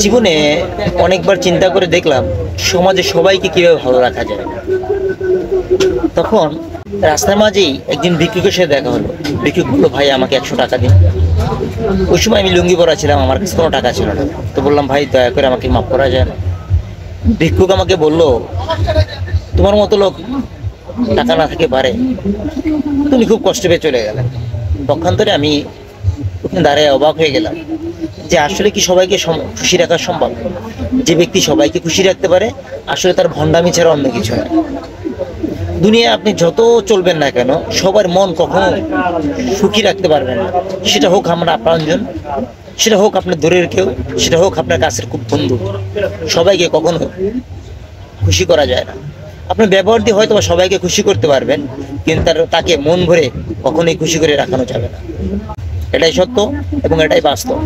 জীবনে অনেকবার চিন্তা করে দেখলাম সমাজে সবাইকে কিভাবে ভালো রাখা যায়। তখন রাস্তার মাঝেই একজন ভিক্ষুকের সাথে দেখা হলো। ভিক্ষুক বললো, ভাই আমাকে 100 টাকা দিন। ওই সময় আমি লুঙ্গি পরা ছিলাম, আমার কাছে কোনো টাকা ছিল না। তো বললাম, ভাই দয়া করে আমাকে মাফ করা যায় না? ভিক্ষুক আমাকে বলল, তোমার মতো লোক টাকা না থেকে পারে। তুমি খুব কষ্ট পেয়ে চলে গেলেন। পক্ষান্তরে আমি ওখানে দাঁড়িয়ে অবাক হয়ে গেলাম যে আসলে কি সবাইকে খুশি রাখা সম্ভব? যে ব্যক্তি সবাইকে খুশি রাখতে পারে আসলে তার ভণ্ডামি ছাড়া অন্য কিছু না। দুনিয়ায় আপনি যত চলবেন না কেন, সবার মন কখনো সুখী রাখতে পারবেন না। সেটা হোক আমরা আপনজন, সেটা হোক আপনার দূরের কেউ, সেটা হোক আপনার কাছের খুব বন্ধু, সবাইকে কখনো খুশি করা যায় না। আপনার ব্যবহার দিয়ে হয়তো সবাইকে খুশি করতে পারবেন, কিন্তু তাকে মন ভরে কখনোই খুশি করে রাখানো যাবে না। এটাই সত্য এবং এটাই বাস্তব।